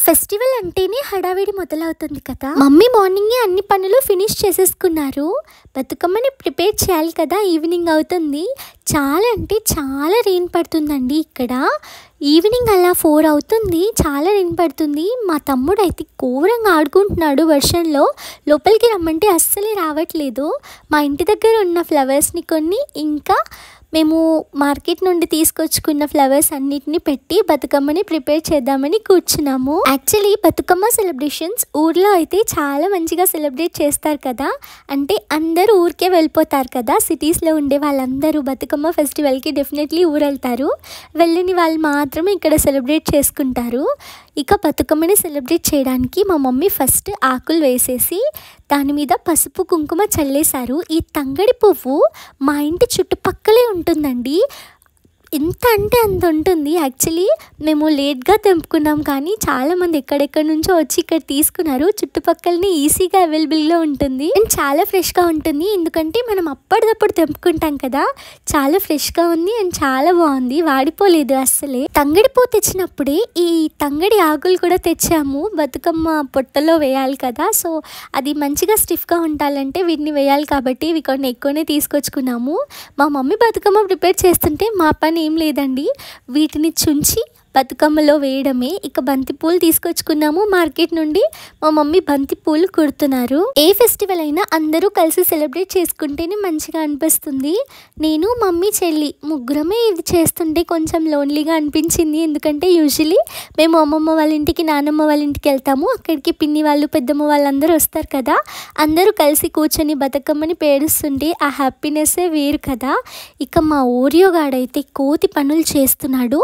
Festival అంటేనే హడావిడి మొదలవుతుంది కదా. మమ్మీ మార్నింగే అన్ని పనులు ఫినిష్ చేసేసుకున్నారు. బతుకమ్మని ప్రిపేర్ చేయాలి కదా, ఈవినింగ్ అవుతుంది. చాలా అంటే చాలా రెయిన్ పడుతుందండి ఇక్కడ. ఈవినింగ్ అలా 4 అవుతుంది, చాలా రెయిన్ పడుతుంది. మా తమ్ముడు అయితే ఘోరంగా ఆడుకుంటున్నాడు వర్షంలో. లోపలికి రమ్మంటే అస్సలే రావట్లేదు. మా ఇంటి దగ్గర ఉన్న ఫ్లవర్స్ని కొన్ని, ఇంకా మేము మార్కెట్ నుండి తీసుకొచ్చుకున్న ఫ్లవర్స్ అన్నిటిని పెట్టి బతుకమ్మని ప్రిపేర్ చేద్దామని కూర్చున్నాము. యాక్చువల్లీ బతుకమ్మ సెలబ్రేషన్స్ ఊర్లో అయితే చాలా మంచిగా సెలబ్రేట్ చేస్తారు కదా. అంటే అందరూ ఊరికే వెళ్ళిపోతారు కదా. సిటీస్లో ఉండే వాళ్ళందరూ బతుకమ్మ ఫెస్టివల్కి డెఫినెట్లీ ఊరు వెళ్తారు. వెళ్ళని వాళ్ళు మాత్రమే ఇక్కడ సెలబ్రేట్ చేసుకుంటారు. ఇక బతుకమ్మని సెలబ్రేట్ చేయడానికి మా మమ్మీ ఫస్ట్ ఆకులు వేసేసి దాని మీద పసుపు కుంకుమ చల్లేశారు. ఈ తంగడి పువ్వు మా ఇంటి చుట్టుపక్కలే ఉంటుందండి. ఎంత అంటే అంత ఉంటుంది. యాక్చువల్లీ మేము లేట్గా తెంపుకున్నాం, కానీ చాలామంది ఎక్కడెక్కడి నుంచో వచ్చి ఇక్కడ తీసుకున్నారు. చుట్టుపక్కలనే ఈజీగా అవైలబుల్గా ఉంటుంది అండ్ చాలా ఫ్రెష్గా ఉంటుంది. ఎందుకంటే మనం అప్పటిదప్పుడు తెంపుకుంటాం కదా. చాలా ఫ్రెష్గా ఉంది అండ్ చాలా బాగుంది, వాడిపోలేదు అస్సలే. తంగడి పువ్వు తెచ్చినప్పుడే ఈ తంగడి ఆకులు కూడా తెచ్చాము. బతుకమ్మ పొట్టలో వేయాలి కదా, సో అది మంచిగా స్టిఫ్గా ఉండాలంటే వీటిని వేయాలి కాబట్టి ఇవి కొన్ని ఎక్కువనే తీసుకొచ్చుకున్నాము. మా మమ్మీ బతుకమ్మ ప్రిపేర్ చేస్తుంటే మా పని ఏం లేదండి, వీటిని చుంచి బతుకమ్మలో వేయడమే. ఇక బంతిపూలు తీసుకొచ్చుకున్నాము మార్కెట్ నుండి. మా మమ్మీ బంతిపూలు కుడుతున్నారు. ఏ ఫెస్టివల్ అయినా అందరూ కలిసి సెలబ్రేట్ చేసుకుంటేనే మంచిగా అనిపిస్తుంది. నేను మమ్మీ చెల్లి ముగ్గురమే ఇది చేస్తుంటే కొంచెం లోన్లీగా అనిపించింది. ఎందుకంటే యూజువలీ మేము అమ్మమ్మ వాళ్ళ ఇంటికి, నానమ్మ వాళ్ళ ఇంటికి వెళ్తాము. అక్కడికి పిన్ని వాళ్ళు, పెద్దమ్మ వాళ్ళందరూ వస్తారు కదా. అందరూ కలిసి కూర్చొని బతుకమ్మని పేరుస్తుంటే ఆ హ్యాపీనెస్సే వేరు కదా. ఇక మా ఓరియో గాడైతే కోతి పనులు చేస్తున్నాడు.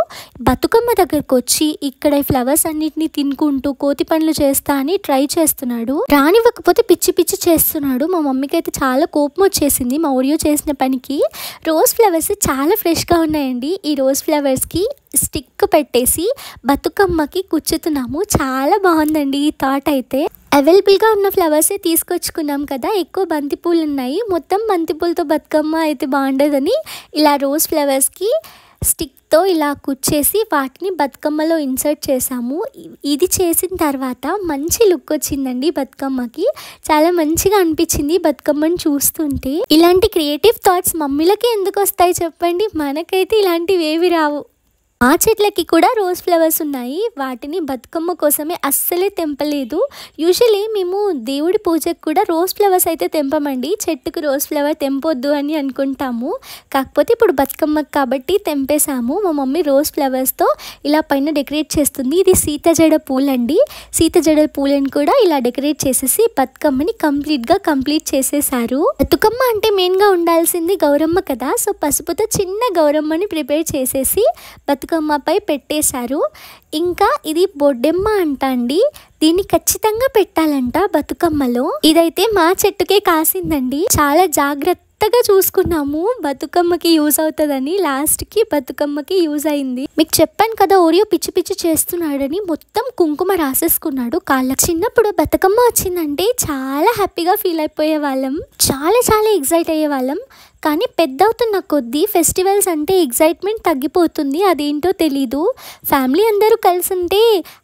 బతుకమ్మ దగ్గరకు వచ్చి ఇక్కడ ఫ్లవర్స్ అన్నిటిని తినుకుంటూ కోతి పనులు చేస్తా అని ట్రై చేస్తున్నాడు. రానివ్వకపోతే పిచ్చి పిచ్చి చేస్తున్నాడు. మా మమ్మీకి అయితే చాలా కోపం వచ్చేసింది మా ఓరియో చేసిన పనికి. రోజ్ ఫ్లవర్స్ చాలా ఫ్రెష్గా ఉన్నాయండి. ఈ రోజ్ ఫ్లవర్స్కి స్టిక్ పెట్టేసి బతుకమ్మకి కుచ్చుతున్నాము. చాలా బాగుందండి ఈ థాట్ అయితే. అవైలబుల్గా ఉన్న ఫ్లవర్సే తీసుకొచ్చుకున్నాం కదా, ఎక్కువ బంతిపూలు ఉన్నాయి. మొత్తం బంతిపూలతో బతుకమ్మ అయితే బాగుండదని ఇలా రోజ్ ఫ్లవర్స్కి స్టిక్తో ఇలా కుచ్చేసి వాటిని బతుకమ్మలో ఇన్సర్ట్ చేసాము. ఇది చేసిన తర్వాత మంచి లుక్ వచ్చిందండి బతుకమ్మకి. చాలా మంచిగా అనిపించింది బతుకమ్మని చూస్తుంటే. ఇలాంటి క్రియేటివ్ థాట్స్ మమ్మీలకి ఎందుకు వస్తాయి చెప్పండి, మనకైతే ఇలాంటివి ఏవి రావు. ఆ చెట్లకి కూడా రోజ్ ఫ్లవర్స్ ఉన్నాయి. వాటిని బతుకమ్మ కోసమే అస్సలే తెంపలేదు. యూజువలీ మేము దేవుడి పూజకు కూడా రోజ్ ఫ్లవర్స్ అయితే తెంపమండి. చెట్టుకు రోజ్ ఫ్లవర్ తెంపొద్దు అని అనుకుంటాము. కాకపోతే ఇప్పుడు బతుకమ్మకి కాబట్టి తెంపేశాము. మా మమ్మీ రోజ్ ఫ్లవర్స్తో ఇలా పైన డెకరేట్ చేస్తుంది. ఇది సీతజడ పూలండి. సీతజడ పూలను కూడా ఇలా డెకరేట్ చేసేసి బతుకమ్మని కంప్లీట్ చేసేసారు. బతుకమ్మ అంటే మెయిన్గా ఉండాల్సింది గౌరమ్మ కదా. సో పసుపుతో చిన్న గౌరమ్మని ప్రిపేర్ చేసేసి బతుకమ్మపై పెట్టేశారు. ఇంకా ఇది బొడ్డెమ్మ అంట అండి. దీన్ని ఖచ్చితంగా పెట్టాలంట బతుకమ్మలో. ఇదైతే మా చెట్టుకే కాసిందండి. చాలా జాగ్రత్తగా చూసుకున్నాము, బతుకమ్మకి యూజ్ అవుతుందని. లాస్ట్కి బతుకమ్మకి యూజ్ అయింది. మీకు చెప్పాను కదా ఓరియో పిచ్చి పిచ్చి చేస్తున్నాడని. మొత్తం కుంకుమ రాసేసుకున్నాడు కాళ్ళకి. చిన్నప్పుడు బతుకమ్మ వచ్చిందంటే చాలా హ్యాపీగా ఫీల్ అయిపోయే వాళ్ళం, చాలా ఎగ్జైట్ అయ్యే వాళ్ళం. కానీ పెద్ద అవుతున్న కొద్దీ ఫెస్టివల్స్ అంటే ఎగ్జైట్మెంట్ తగ్గిపోతుంది. అదేంటో తెలీదు. ఫ్యామిలీ అందరూ కలిసి ఉంటే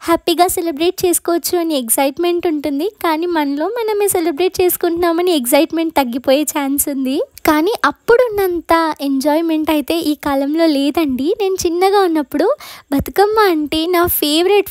హ్యాపీగా సెలబ్రేట్ చేసుకోవచ్చు అని ఎగ్జైట్మెంట్ ఉంటుంది. కానీ మనలో మనమే సెలబ్రేట్ చేసుకుంటున్నామని ఎగ్జైట్మెంట్ తగ్గిపోయే ఛాన్స్ ఉంది. కానీ అప్పుడున్నంత ఎంజాయ్మెంట్ అయితే ఈ కాలంలో లేదండి. నేను చిన్నగా ఉన్నప్పుడు బతుకమ్మ అంటే నా ఫేవరెట్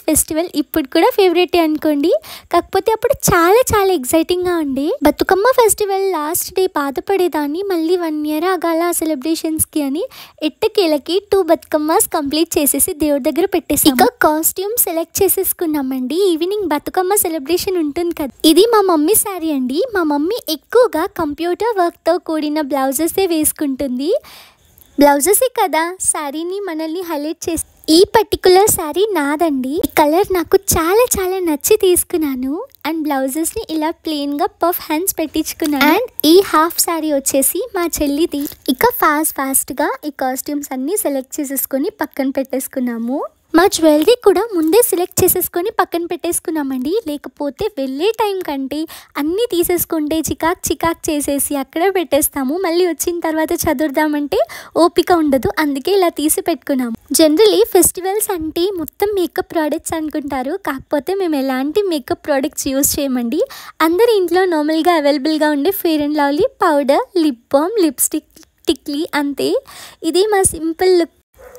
ఫెస్టివల్. ఇప్పుడు కూడా ఫేవరెటే అనుకోండి. కాకపోతే అప్పుడు చాలా ఎగ్జైటింగ్గా ఉండే. బతుకమ్మ ఫెస్టివల్ లాస్ట్ డే బాధపడేదాన్ని, మళ్ళీ 1 year ఆగాల సెలబ్రేషన్స్కి అని. ఎట్టకేలకి 2 బతుకమ్మస్ కంప్లీట్ చేసేసి దేవుడి దగ్గర పెట్టేసి ఇక కాస్ట్యూమ్ సెలెక్ట్ చేసేసుకున్నామండి. ఈవినింగ్ బతుకమ్మ సెలబ్రేషన్ ఉంటుంది కదా. ఇది మా మమ్మీ శారీ అండి. మా మమ్మీ ఎక్కువగా కంప్యూటర్ వర్క్తో కూడిన బ్లౌజెసే వేసుకుంటుంది. బ్లౌజెసే కదా శారీని మనల్ని హైలైట్ చేసి. ఈ పర్టికులర్ శారీ నాదండి. ఈ కలర్ నాకు చాలా నచ్చి తీసుకున్నాను. అండ్ బ్లౌజెస్ని ఇలా ప్లెయిన్గా పఫ్ హ్యాండ్స్ పెట్టించుకున్నాను. అండ్ ఈ హాఫ్ శారీ వచ్చేసి మా చెల్లిది. ఇక ఫాస్ట్గా ఈ కాస్ట్యూమ్స్ అన్నీ సెలెక్ట్ చేసేసుకొని పక్కన పెట్టేసుకున్నాము. మా జ్యువెలరీ కూడా ముందే సెలెక్ట్ చేసేసుకొని పక్కన పెట్టేసుకున్నామండి. లేకపోతే వెళ్ళే టైం కంటే అన్నీ తీసేసుకుంటే చికాక్ చేసేసి అక్కడే పెట్టేస్తాము. మళ్ళీ వచ్చిన తర్వాత చదువుదామంటే ఓపిక ఉండదు. అందుకే ఇలా తీసి పెట్టుకున్నాము. జనరలీ ఫెస్టివల్స్ అంటే మొత్తం మేకప్ ప్రోడక్ట్స్ అనుకుంటారు. కాకపోతే మేము ఎలాంటి మేకప్ ప్రోడక్ట్స్ యూజ్ చేయమండి. అందరి ఇంట్లో నార్మల్గా అవైలబుల్గా ఉండే fair and lovely powder, lip balm, lipstick, tikli అంతే. ఇది మా సింపుల్ లుక్.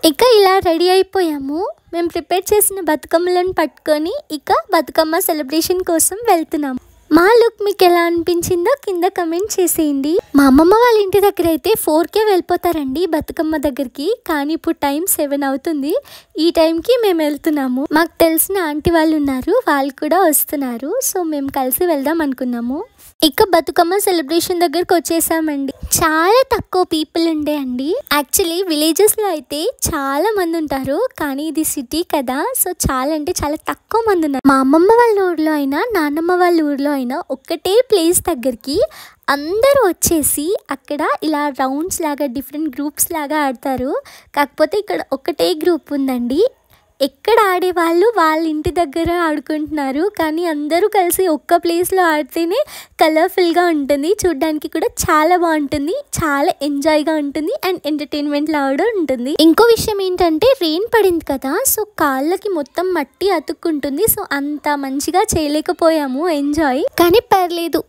ఇక ఇలా రెడీ అయిపోయాము. మేము ప్రిపేర్ చేసిన బతుకమ్మలను పట్టుకొని ఇక బతుకమ్మ సెలబ్రేషన్ కోసం వెళ్తున్నాము. మా లుక్ మీకు ఎలా అనిపించిందో కింద కమెంట్ చేసేయండి. మా అమ్మమ్మ వాళ్ళ ఇంటి దగ్గర అయితే 4కే వెళ్ళిపోతారండి బతుకమ్మ దగ్గరికి. కానీ ఇప్పుడు టైం 7 అవుతుంది. ఈ టైంకి మేము వెళ్తున్నాము. మాకు తెలిసిన ఆంటీ వాళ్ళు ఉన్నారు, వాళ్ళు కూడా వస్తున్నారు. సో మేము కలిసి వెళ్దాం అనుకున్నాము. ఇక బతుకమ్మ సెలబ్రేషన్ దగ్గరకు వచ్చేసామండి. చాలా తక్కువ పీపుల్ ఉండే అండి. యాక్చువల్లీ విలేజెస్లో అయితే చాలా మంది ఉంటారు, కానీ ఇది సిటీ కదా, సో చాలా అంటే చాలా తక్కువ మంది ఉన్నారు. మా అమ్మమ్మ వాళ్ళ ఊర్లో అయినా నాన్నమ్మ వాళ్ళ ఊర్లో అయినా ఒక్కటే ప్లేస్ దగ్గరికి అందరూ వచ్చేసి అక్కడ ఇలా రౌండ్స్ లాగా డిఫరెంట్ గ్రూప్స్ లాగా ఆడతారు. కాకపోతే ఇక్కడ ఒకటే గ్రూప్ ఉందండి. ఎక్కడ ఆడేవాళ్ళు వాళ్ళ ఇంటి దగ్గర ఆడుకుంటున్నారు. కానీ అందరూ కలిసి ఒక్క ప్లేస్లో ఆడితేనే కలర్ఫుల్గా ఉంటుంది, చూడడానికి కూడా చాలా బాగుంటుంది, చాలా ఎంజాయ్గా ఉంటుంది అండ్ ఎంటర్టైన్మెంట్ లాగా ఉంటుంది. ఇంకో విషయం ఏంటంటే రెయిన్ పడింది కదా, సో కాళ్ళకి మొత్తం మట్టి అతుక్కుంటుంది. సో అంత మంచిగా చేయలేకపోయాము ఎంజాయ్. కానీ పర్లేదు,